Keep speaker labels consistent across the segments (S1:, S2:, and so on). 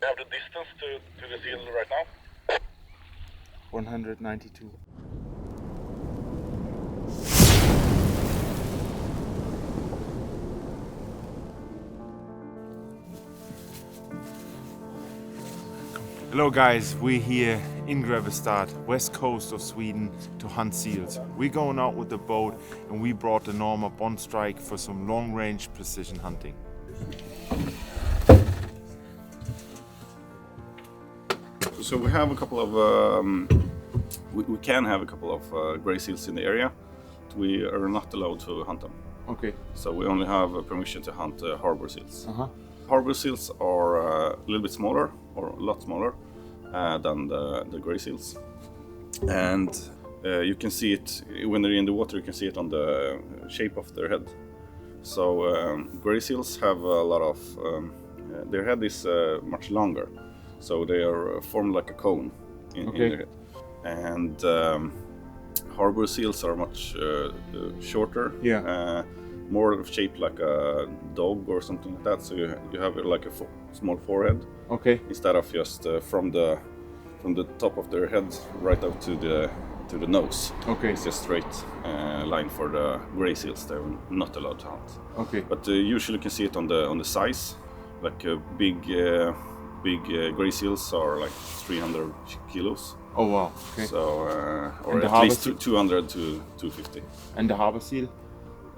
S1: You have the distance to the seal right now?
S2: 192. Hello guys, we're here in Grebbestad, west coast of Sweden, to hunt seals. We're going out with the boat and we brought the NORMA Bond Strike for some long-range precision hunting.
S3: So we have a couple of, we can have a couple of gray seals in the area. We are not allowed to hunt them.
S2: Okay.
S3: So we only have permission to hunt harbor seals.
S2: Uh-huh.
S3: Harbor seals are a little bit smaller, or a lot smaller, than the gray seals. And you can see it, when they're in the water, you can see it on the shape of their head. So gray seals have a lot of, their head is much longer. So they are formed like a cone in their head. And harbor seals are much shorter, more shaped like a dog or something like that. So you have like a small forehead, instead of just from the top of their head right out to the nose. It's just straight line for the gray seals. They're not allowed to hunt. But usually you can see it on the size, like big gray seals are like 300 kilos.
S2: Oh wow. Okay.
S3: So or at least 200 to 250.
S2: And the harbor seal?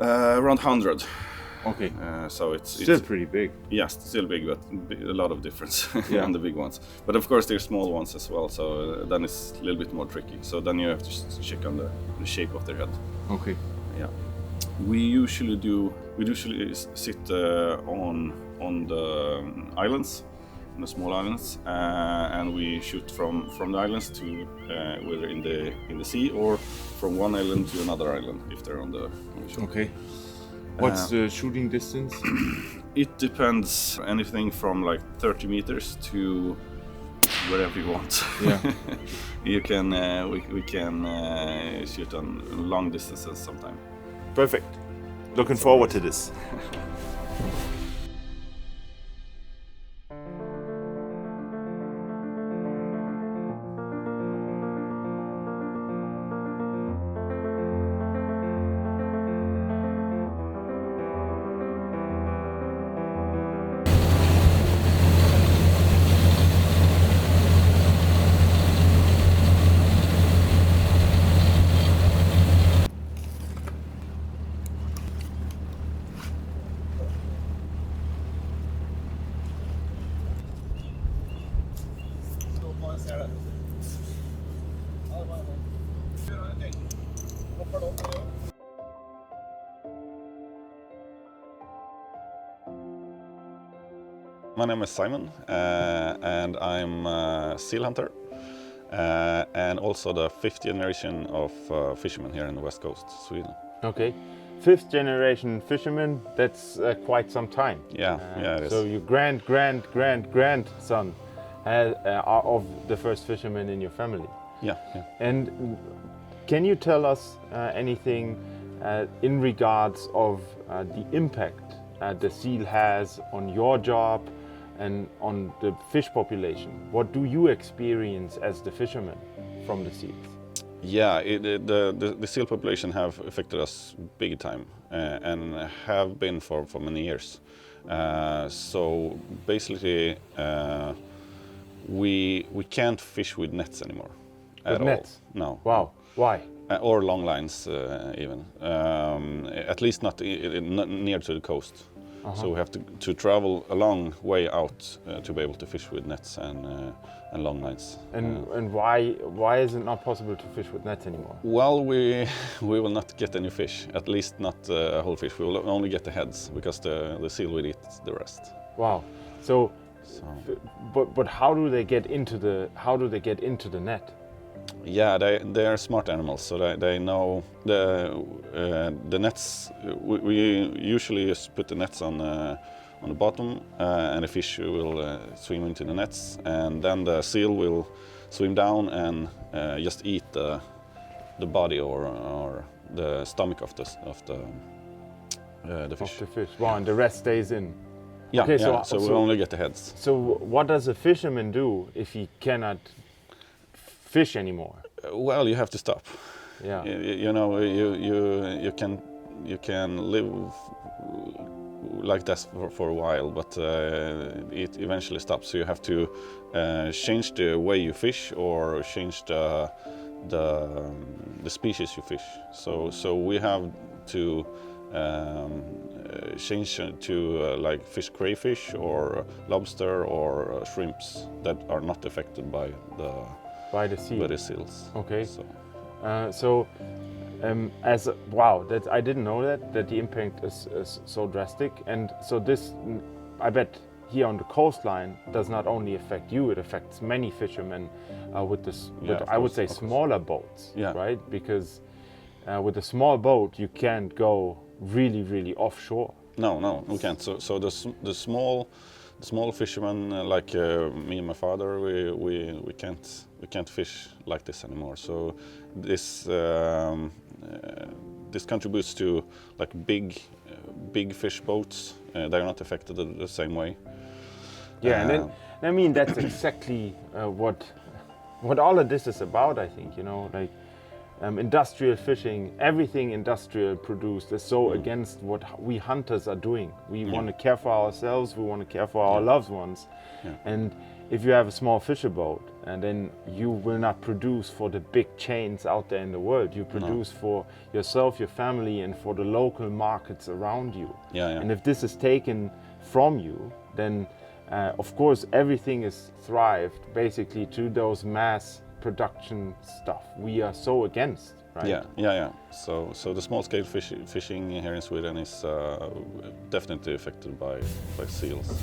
S3: Around 100.
S2: Okay.
S3: So it's
S2: still pretty big.
S3: Yes, still big, but a lot of difference on the big ones. But of course, there's small ones as well. So then it's a little bit more tricky. So then you have to check on the shape of their head.
S2: Okay.
S3: Yeah. We usually sit on the islands, on the small islands, and we shoot from the islands to whether in the sea or from one island to another island if they're on the shore.
S2: Okay. What's the shooting distance?
S3: It depends, anything from like 30 meters to wherever you want. Yeah. You can we can shoot on long distances sometimes.
S2: Perfect. Looking forward to this.
S3: My name is Simon, and I'm a seal hunter, and also the 5th generation of fishermen here in the west coast, Sweden.
S2: Okay, 5th generation fisherman, that's quite some time.
S3: Yeah, it is.
S2: So your grandson are of the first fishermen in your family.
S3: Yeah.
S2: And can you tell us anything in regards of the impact the seal has on your job and on the fish population? What do you experience as the fisherman from the seals?
S3: Yeah, the seal population have affected us big time and have been for many years. So basically, we can't fish with nets anymore.
S2: With nets?
S3: No.
S2: Wow. Why?
S3: Or long lines even. At least not near to the coast. So we have to travel a long way out to be able to fish with nets and long lines.
S2: And why is it not possible to fish with nets anymore?
S3: Well, we will not get any fish. At least not a whole fish. We will only get the heads because the seal will eat the rest.
S2: Wow. So but how do they get into the net?
S3: Yeah, they are smart animals, so they know the nets. We usually just put the nets on the bottom, and the fish will swim into the nets, and then the seal will swim down and just eat the body or the stomach of the fish.
S2: Of the fish. Wow, and the rest stays in.
S3: Yeah,
S2: Okay,
S3: yeah.
S2: so-
S3: So we
S2: so-
S3: only get the heads.
S2: So what does a fisherman do if he cannot fish anymore?
S3: Well, you have to stop.
S2: Yeah.
S3: You know, you can live like that for a while, but it eventually stops. So you have to change the way you fish or change the species you fish. So we have to change to like fish crayfish or lobster or shrimps that are not affected by
S2: By the seal.
S3: the seals.
S2: Okay.
S3: So
S2: Wow, that I didn't know that the impact is so drastic, and so this, I bet, here on the coastline does not only affect you; it affects many fishermen with this.
S3: Yeah,
S2: With,
S3: of
S2: I would
S3: course,
S2: say
S3: of course.
S2: smaller boats,
S3: Yeah.
S2: right? Because with a small boat you can't go really offshore.
S3: No, we can't. So the small fishermen like me and my father, we can't fish like this anymore. So this contributes to like big fish boats. They are not affected the same way.
S2: Yeah, and then I mean that's exactly what all of this is about. I think, you know, like industrial fishing, everything industrial produced is so against what we hunters are doing. We want to care for ourselves, we want to care for our loved ones. And if you have a small fisher boat, and then you will not produce for the big chains out there in the world. You produce for yourself, your family, and for the local markets around you.
S3: Yeah.
S2: And if this is taken from you, then of course everything is thrived basically to those mass production stuff we are so against, right?
S3: Yeah. So the small scale fishing here in Sweden is definitely affected by seals.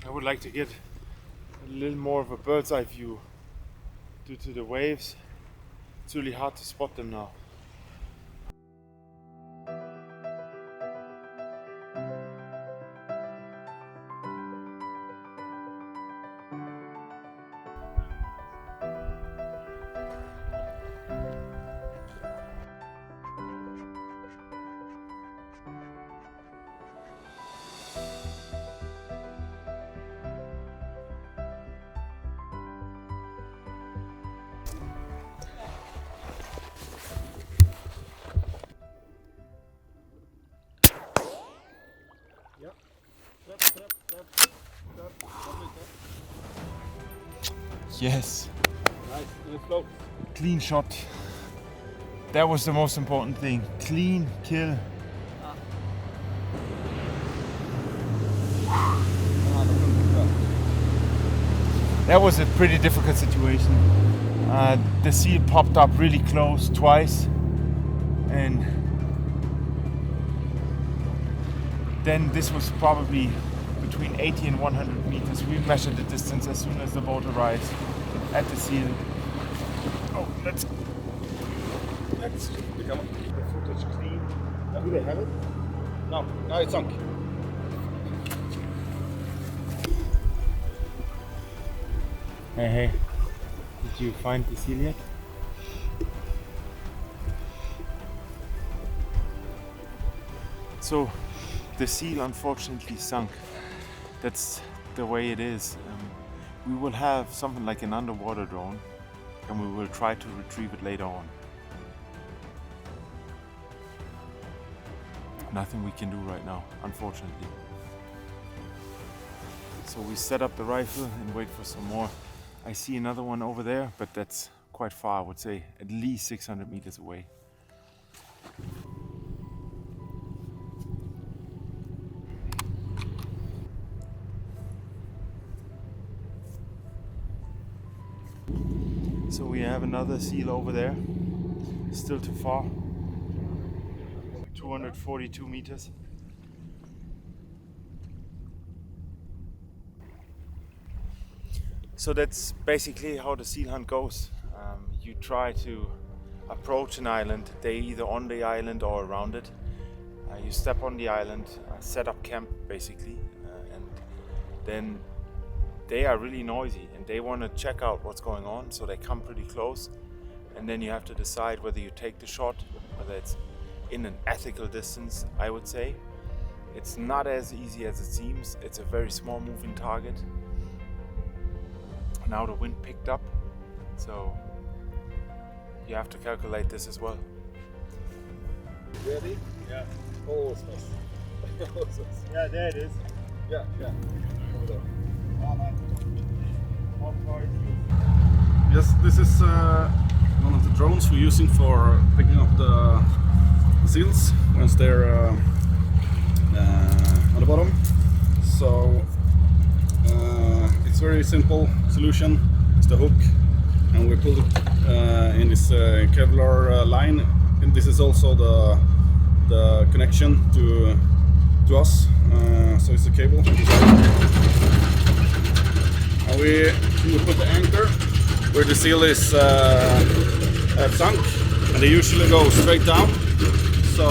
S2: I would like to get a little more of a bird's eye view due to the waves. It's really hard to spot them now. Yes.
S1: Nice.
S2: Clean shot. That was the most important thing. Clean kill. That was a pretty difficult situation. The seal popped up really close twice, and then this was probably between 80 and 100 meters. We measured the distance as soon as the boat arrives at the seal. Oh, let's
S1: Become
S2: the footage clean. Do they have it?
S1: no, it's sunk.
S2: Hey, did you find the seal yet? So, the seal unfortunately sunk. That's the way it is. We will have something like an underwater drone, and we will try to retrieve it later on. Nothing we can do right now, unfortunately. So we set up the rifle and wait for some more. I see another one over there, but that's quite far, I would say at least 600 meters away. So we have another seal over there, still too far, 242 meters. So that's basically how the seal hunt goes. You try to approach an island, they're either on the island or around it. You step on the island, set up camp basically. then they are really noisy and they want to check out what's going on, so they come pretty close, and then you have to decide whether you take the shot, whether it's in an ethical distance, I would say. It's not as easy as it seems. It's a very small moving target. Now the wind picked up, so you have to calculate this as well.
S1: Ready? Yeah. Almost.
S2: Yeah, there it is.
S1: Yeah, yeah. Over there.
S3: Yes, this is one of the drones we're using for picking up the seals once they're on the bottom. So it's very simple solution. It's the hook, and we pull it in this Kevlar line. And this is also the connection to us. So it's a cable. And we put the anchor where the seal is sunk, and they usually go straight down. So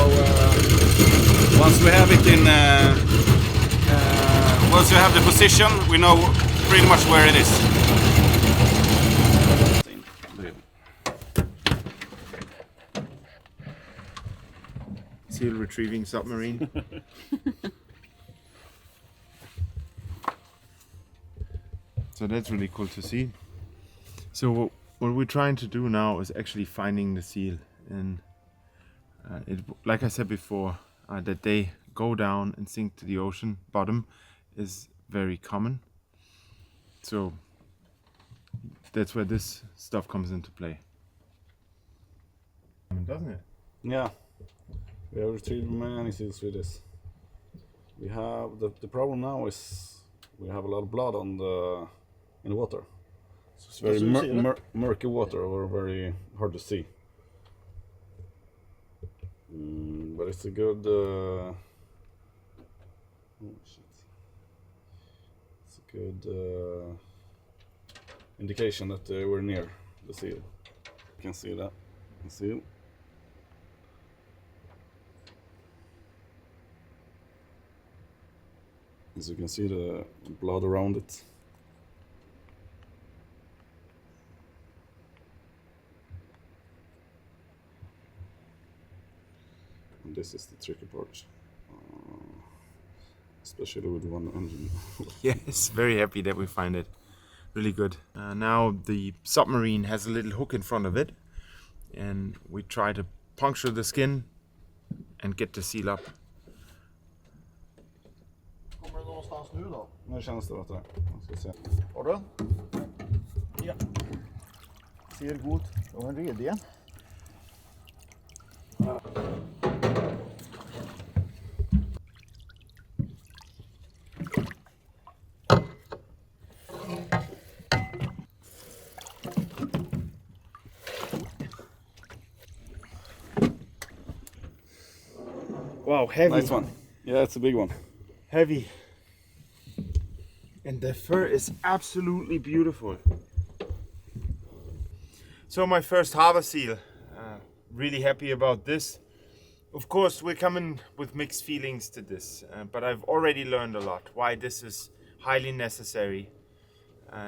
S3: once we have it in, once we have the position, we know pretty much where it is.
S2: Seal retrieving submarine. So that's really cool to see. So what we're trying to do now is actually finding the seal, and like I said before, that they go down and sink to the ocean bottom is very common. So that's where this stuff comes into play. Doesn't it?
S3: Yeah, we have retrieved many seals with this. We have the problem now is we have a lot of blood in the water. So it's very murky water, or very hard to see. But it's a good. Oh shit! It's a good indication that we're near the seal. You can see that the seal. As you can see, the blood around it. And this is the tricky part, especially with one engine.
S2: Yes, very happy that we find it. Really good. Now the submarine has a little hook in front of it, and we try to puncture the skin and get the seal up.
S1: Kommer det någonstans nu då?
S3: Nu känns det vet du. Jag ska se.
S1: Har du? Ja. Ser god. Och en redig igen.
S2: Wow, heavy.
S3: Nice one. Yeah, it's a big one.
S2: Heavy. And the fur is absolutely beautiful. So my first harbor seal. Really happy about this. Of course, we're coming with mixed feelings to this, but I've already learned a lot why this is highly necessary,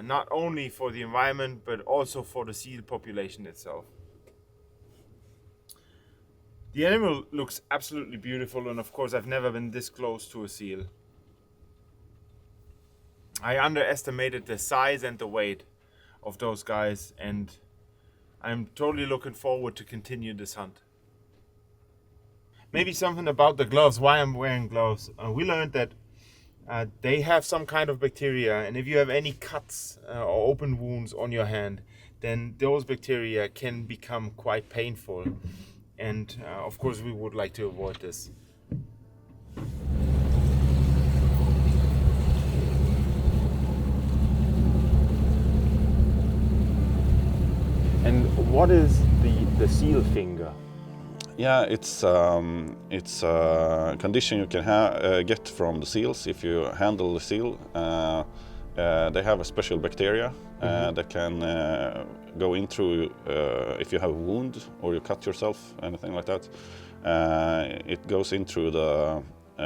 S2: not only for the environment, but also for the seal population itself. The animal looks absolutely beautiful, and of course I've never been this close to a seal. I underestimated the size and the weight of those guys, and I'm totally looking forward to continue this hunt. Maybe something about the gloves, why I'm wearing gloves. We learned that they have some kind of bacteria, and if you have any cuts or open wounds on your hand, then those bacteria can become quite painful. And of course we would like to avoid this. And what is the seal finger?
S3: Yeah, it's a condition you can get from the seals if you handle the seal. They have a special bacteria that can go in through if you have a wound or you cut yourself, anything like that. It goes in through the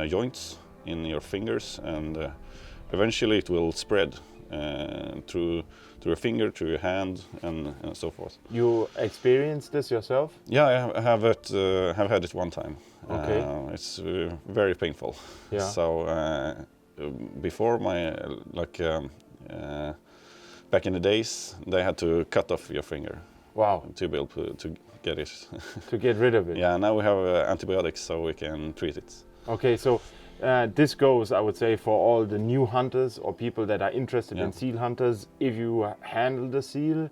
S3: joints in your fingers, and eventually it will spread through a finger, through your hand, and so forth.
S2: You experienced this yourself?
S3: Yeah, I have had it one time.
S2: Okay.
S3: It's very painful.
S2: Yeah.
S3: So before back in the days, they had to cut off your finger.
S2: Wow.
S3: To be able to get it.
S2: To get rid of it.
S3: Yeah. Now we have antibiotics, so we can treat it.
S2: Okay, so this goes, I would say, for all the new hunters or people that are interested in seal hunters. If you handle the seal,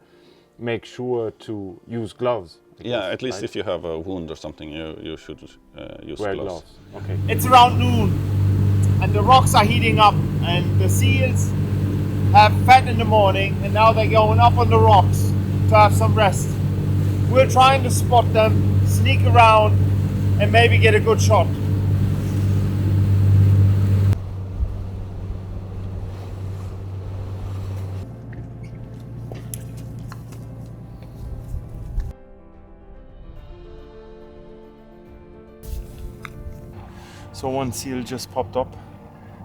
S2: make sure to use gloves.
S3: Yeah, at least if you have a wound or something, you should use
S2: Wear
S3: gloves.
S2: Okay.
S1: It's around noon and the rocks are heating up and the seals have fed in the morning and now they're going up on the rocks to have some rest. We're trying to spot them, sneak around and maybe get a good shot. So one seal just popped up,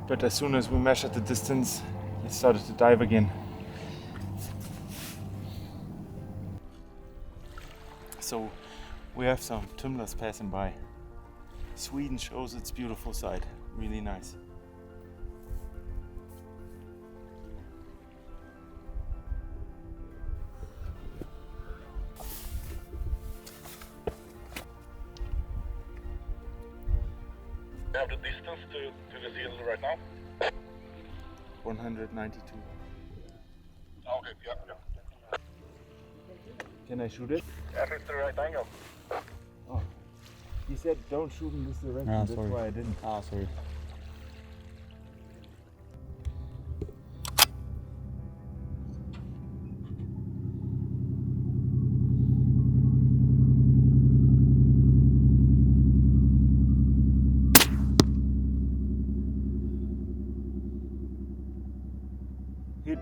S1: but as soon as we measured the distance, it started to dive again. So we have some tumblers passing by. Sweden shows its beautiful side, really nice.
S3: You have the distance to the seal right now?
S1: 192.
S3: Okay, yeah.
S1: Can I shoot it?
S3: If it's the right angle.
S1: Oh, he said don't shoot in this direction,
S4: Ah,
S1: that's
S4: sorry.
S1: why I didn't.
S4: Ah, sorry.
S1: Hit.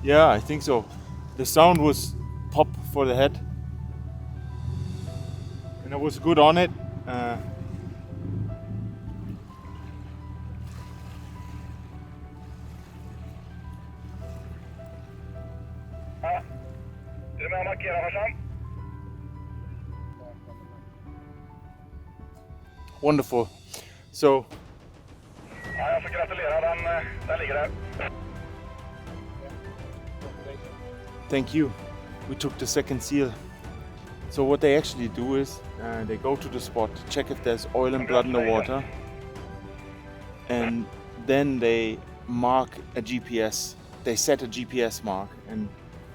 S1: Yeah, I think so. The sound was pop for the head. And I was good on it.
S3: Är du med och markerar, farsan?
S1: Wonderful. So,
S3: Ja, jag får gratulera, den ligger där.
S1: thank you. We took the second seal. So what they actually do is they go to the spot, check if there's oil and blood in the water, and then they mark a GPS. They set a GPS mark, and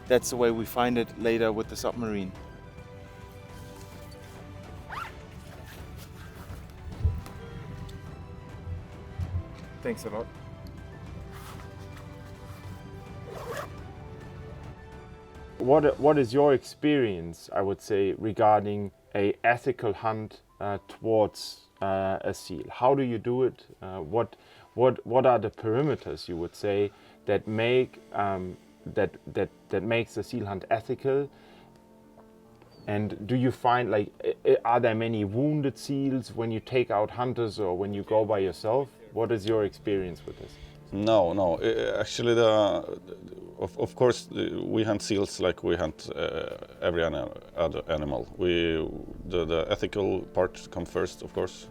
S1: that's the way we find it later with the submarine. Thanks a lot.
S2: What is your experience, I would say, regarding a ethical hunt towards a seal? How do you do it? What are the perimeters, you would say, that make that makes the seal hunt ethical? And do you find, like, are there many wounded seals when you take out hunters or when you go by yourself? What is your experience with this?
S3: No. Actually, of course, we hunt seals like we hunt every other animal. The ethical part comes first, of course.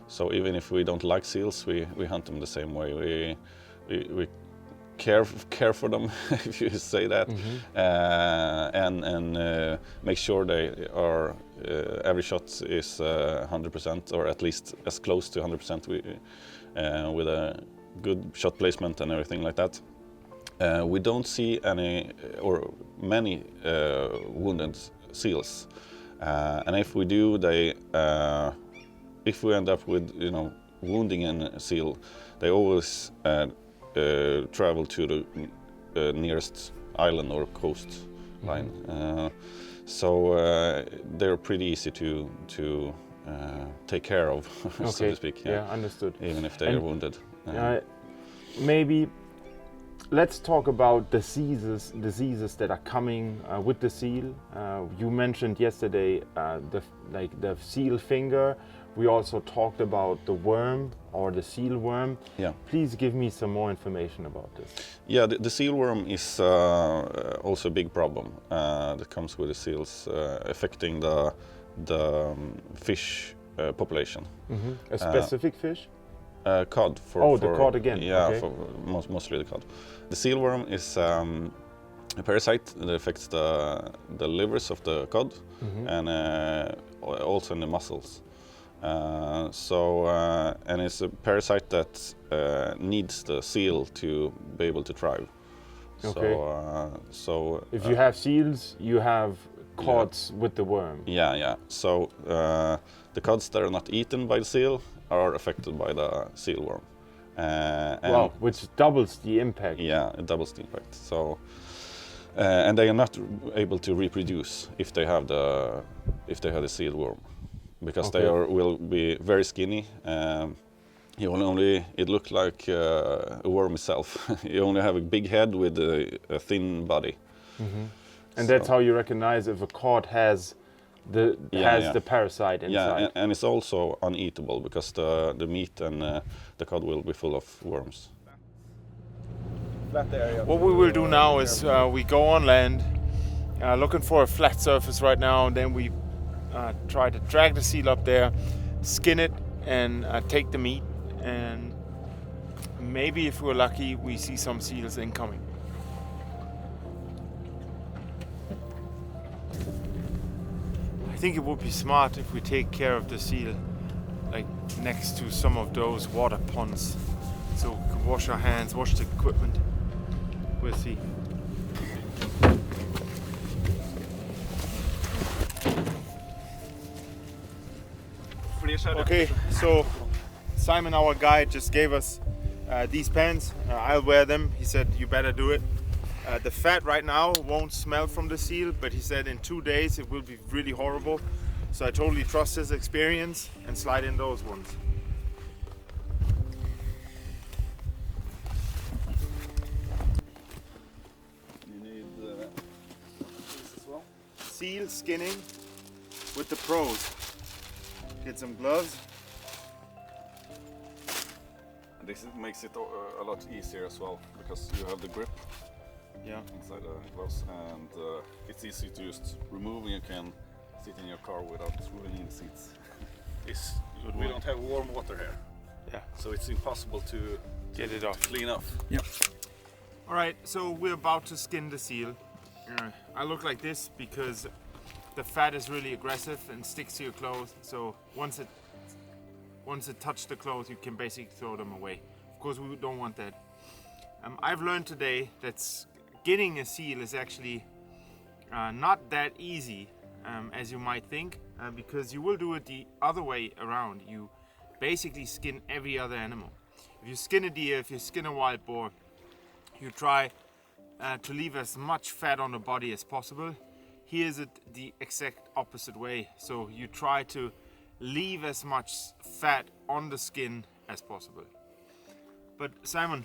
S3: So even if we don't like seals, we hunt them the same way. We care for them, if you say that, and make sure they are every shot is 100%, or at least as close to 100% with a good shot placement and everything like that. We don't see any or many wounded seals, and if we do, if we end up with wounding a seal, they always travel to the nearest island or coastline. So they're pretty easy to take care of, so to speak.
S2: Yeah, understood.
S3: Even if they are wounded.
S2: Maybe let's talk about diseases that are coming with the seal. You mentioned yesterday the seal finger. We also talked about the worm or the seal worm.
S3: Yeah.
S2: Please give me some more information about this.
S3: Yeah, the seal worm is also a big problem that comes with the seals, affecting the fish population.
S2: A specific fish?
S3: Cod.
S2: The cod again.
S3: Yeah,
S2: okay.
S3: for mostly the cod. The seal worm is a parasite that affects the livers of the cod and also in the muscles. And it's a parasite that needs the seal to be able to thrive.
S2: Okay.
S3: So
S2: if you have seals, you have cods with the worm.
S3: Yeah. So the cods that are not eaten by the seal are affected by the seal worm.
S2: Wow, which doubles the impact.
S3: Yeah, it doubles the impact. So, and they are not able to reproduce if they have the seal worm, because they will be very skinny. It looks like a worm itself. You only have a big head with a thin body.
S2: And that's how you recognize if a cod has the parasite inside.
S3: Yeah, and it's also uneatable because the meat and the cod will be full of worms.
S1: What we will do now is we go on land, looking for a flat surface right now, and then we try to drag the seal up there, skin it, and take the meat. And maybe if we're lucky, we see some seals incoming. I think it would be smart if we take care of the seal like next to some of those water ponds, so we can wash our hands, wash the equipment. We'll see. Okay, so Simon, our guide, just gave us these pants. I'll wear them. He said you better do it. The fat right now won't smell from the seal, but he said in 2 days it will be really horrible. So I totally trust his experience and slide in those ones.
S3: You need this as well.
S1: Seal skinning with the pros. Get some gloves.
S3: This makes it a lot easier as well, because you have the grip inside the gloves, and it's easy to just remove, and you can sit in your car without ruining the seats. We don't have warm water here, so it's impossible to
S1: get it off.
S3: Clean off.
S1: Yep. All right, so we're about to skin the seal. I look like this because the fat is really aggressive and sticks to your clothes. So once it touches the clothes, you can basically throw them away. Of course, we don't want that. I've learned today that skinning a seal is actually not that easy as you might think, because you will do it the other way around. You basically skin every other animal. If you skin a deer, if you skin a wild boar, you try to leave as much fat on the body as possible. Here's it the exact opposite way. So you try to leave as much fat on the skin as possible. But Simon,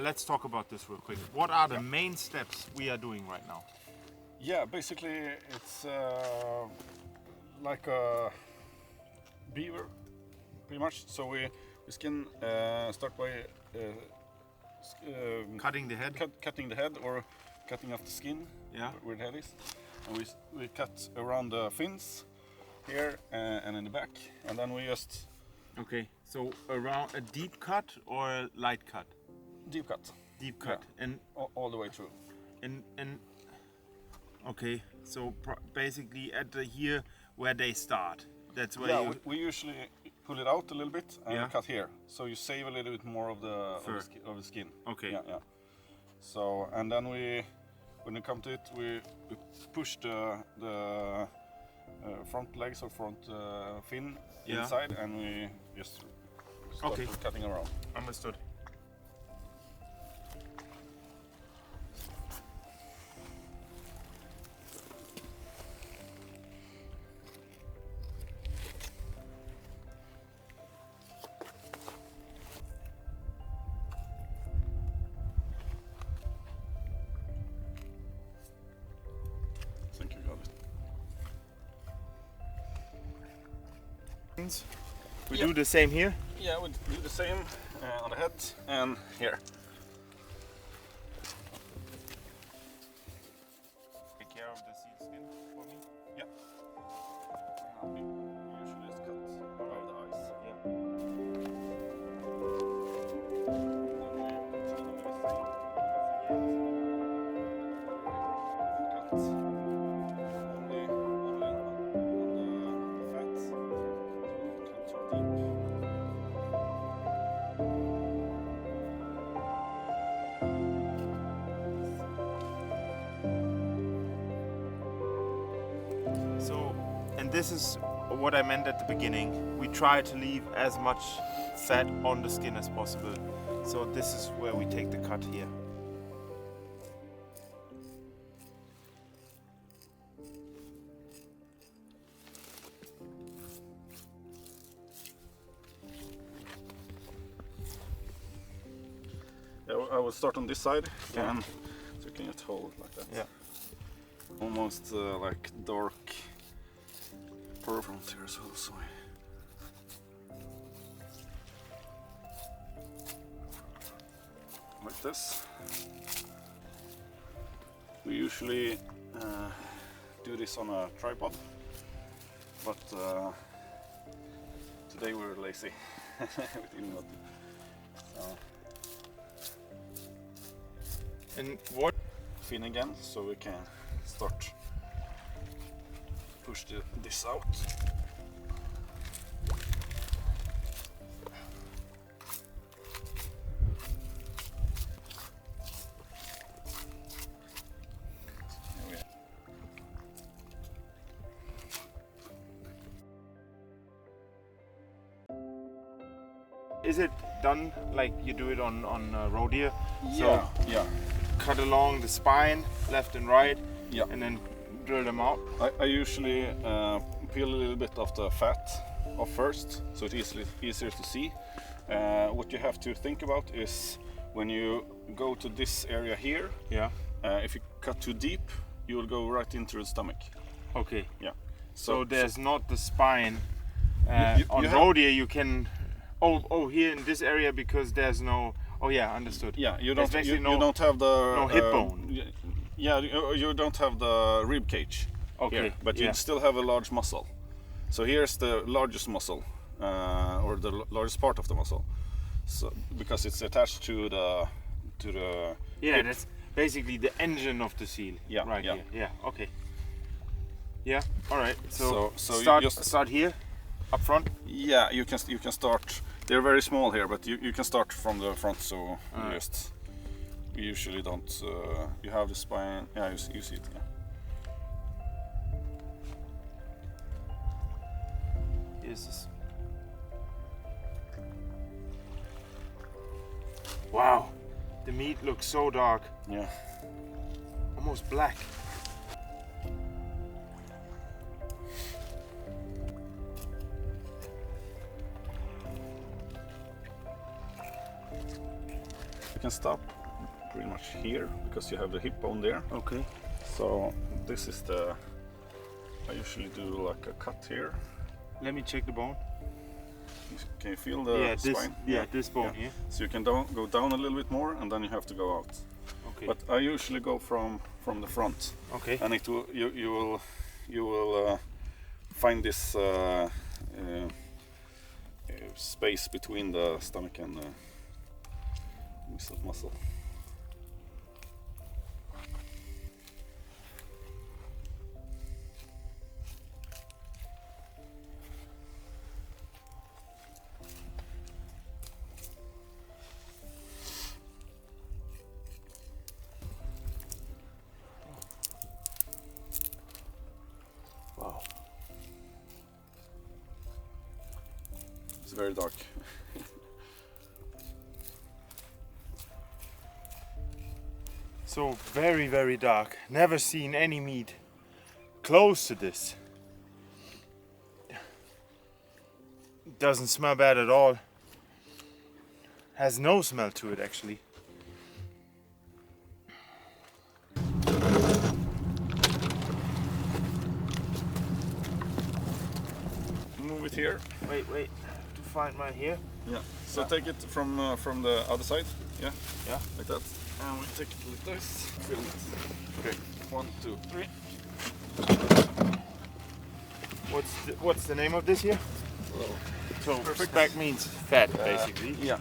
S1: let's talk about this real quick. What are the main steps we are doing right now?
S3: Yeah, basically it's like a beaver, pretty much. So we skin, start by
S1: cutting the head?
S3: Cutting the head, or cutting off the skin where the head is. And we cut around the fins here and in the back, and then we just...
S1: Okay, so around a deep cut or a light cut?
S3: Deep cut.
S1: Deep cut. And
S3: all the way through.
S1: And okay, so basically at the here where they start. That's where
S3: we usually pull it out a little bit and cut here, so you save a little bit more of the skin.
S1: Okay.
S3: Yeah. So, and then when we come to it, we push the front legs or front fin inside, and we just start cutting around.
S1: Understood. We
S3: Yeah.
S1: do the same here.
S3: Yeah, we do the same on the head and here.
S1: Take care of the seal skin for me.
S3: Yeah. We usually just cut above the eyes.
S1: Yeah. So, and this is what I meant at the beginning. We try to leave as much fat on the skin as possible. So this is where we take the cut here.
S3: Yeah, I will start on this side again, so you can just hold it like that.
S1: Yeah.
S3: Almost like dark perfumes here as well. So like this. We usually do this on a tripod, but today we're lazy. We didn't want to. So
S1: And what?
S3: fin again, so we can start push this out. There we are.
S1: Is it done like you do it on rodeo?
S3: Yeah, yeah.
S1: Cut along the spine, left and right,
S3: Yeah.
S1: and then drill them out.
S3: I usually peel a little bit of the fat off first, so it's easier to see. What you have to think about is when you go to this area here,
S1: Yeah.
S3: if you cut too deep, you will go right into the stomach.
S1: Okay.
S3: Yeah.
S1: So there's not the spine.
S3: You
S1: On
S3: have-
S1: rodeo you can. Oh, here in this area because there's no. Oh yeah, understood.
S3: Yeah, you
S1: There's
S3: don't.
S1: basically
S3: You don't have the
S1: no hip bone.
S3: Yeah, you don't have the rib cage.
S1: Okay,
S3: Here, but you
S1: yeah.
S3: still have a large muscle. So here's the largest muscle, or the largest part of the muscle. So because it's attached to the
S1: Yeah,
S3: hip.
S1: that's basically the engine of the seal.
S3: Yeah,
S1: Right
S3: yeah.
S1: here. Yeah. Okay. Yeah. All right.
S3: So you
S1: start
S3: just-
S1: start here, up front.
S3: Yeah, you can start. They're very small here, but you can start from the front. So you just we usually don't. You have the spine. Yeah, you see it. Yeah.
S1: Jesus. Wow, the meat looks so dark,
S3: Yeah.
S1: almost black.
S3: You can stop pretty much here because you have the hip bone there.
S1: Okay.
S3: So this is the. I usually do like a cut here.
S1: Let me check the bone.
S3: Can you feel the
S1: Yeah, this.
S3: spine?
S1: Yeah, this bone
S3: Yeah.
S1: here.
S3: So you can go down a little bit more, and then you have to go out.
S1: Okay.
S3: But I usually go from the front,
S1: Okay.
S3: and it will you will find this space between the stomach and the muscle.
S1: Wow.
S3: It's very dark.
S1: So very, very dark. Never seen any meat close to this. Doesn't smell bad at all. Has no smell to it actually.
S3: Move it here.
S1: Wait, to find my here.
S3: Yeah. So take it from the other side. Yeah.
S1: Yeah.
S3: Like that. And we take it like this. Fill it. Okay. 1, 2, 3.
S1: What's the name of this here? So speck means fat, basically.
S3: Yeah.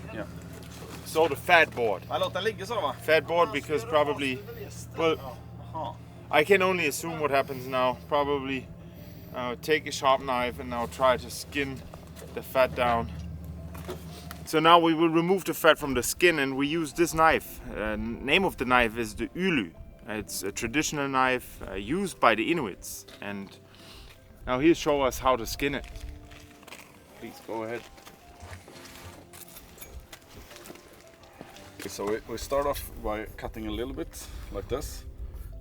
S1: So the fat board.
S3: Låt den ligga så va?
S1: Fat board because probably, well, I can only assume what happens now. Probably take a sharp knife and now try to skin the fat down. So now we will remove the fat from the skin and we use this knife. Name of the knife is the ylu. It's a traditional knife used by the Inuits. And now he'll show us how to skin it. Please go ahead.
S3: Okay, so we start off by cutting a little bit like this.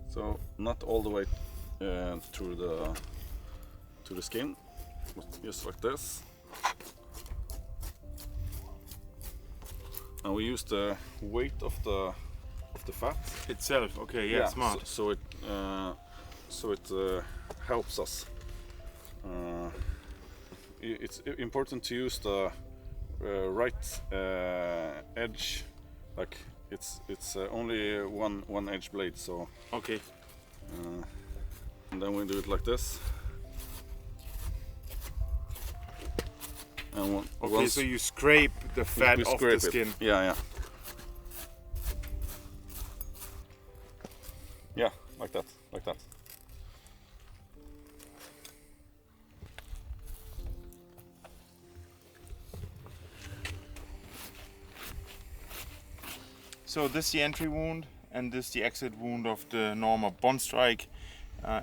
S3: So not all the way through the skin, but just like this. And we use the weight of the fat
S1: Itself, okay, yeah, smart.
S3: So it helps us. It's important to use the right edge. Like it's only one edge blade, so
S1: Okay.
S3: and then we do it like this. And
S1: Okay, so you scrape the fat off the skin.
S3: Yeah. Yeah, like that.
S1: So this is the entry wound and this is the exit wound of the NORMA Bond Strike.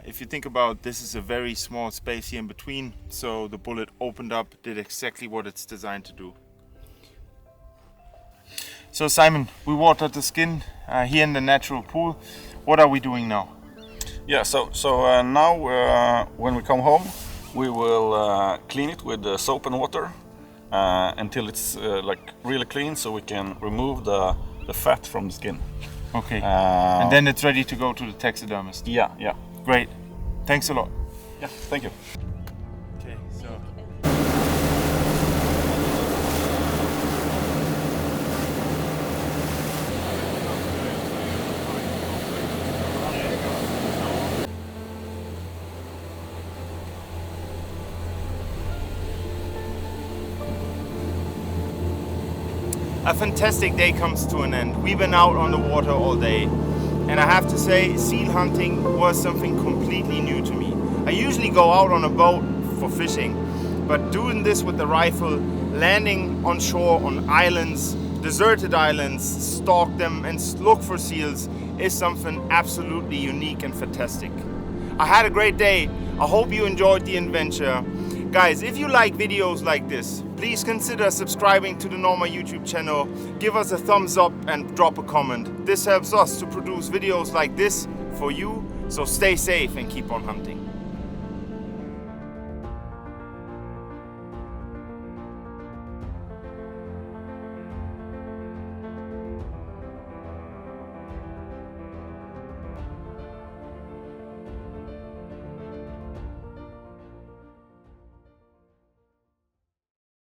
S1: If you think about this is a very small space here in between, so the bullet opened up, did exactly what it's designed to do. So Simon, we watered the skin here in the natural pool. What are we doing now?
S3: Yeah, so now when we come home, we will clean it with soap and water until it's like really clean, so we can remove the fat from the skin.
S1: Okay, and then it's ready to go to the taxidermist.
S3: Yeah.
S1: Great, thanks a lot.
S3: Yeah, thank you.
S1: Okay, so a fantastic day comes to an end. We've been out on the water all day, and I have to say, seal hunting was something completely new to me. I usually go out on a boat for fishing, but doing this with the rifle, landing on shore on islands, deserted islands, stalk them and look for seals is something absolutely unique and fantastic. I had a great day. I hope you enjoyed the adventure. Guys, if you like videos like this, please consider subscribing to the NORMA YouTube channel, give us a thumbs up and drop a comment. This helps us to produce videos like this for you, so stay safe and keep on hunting.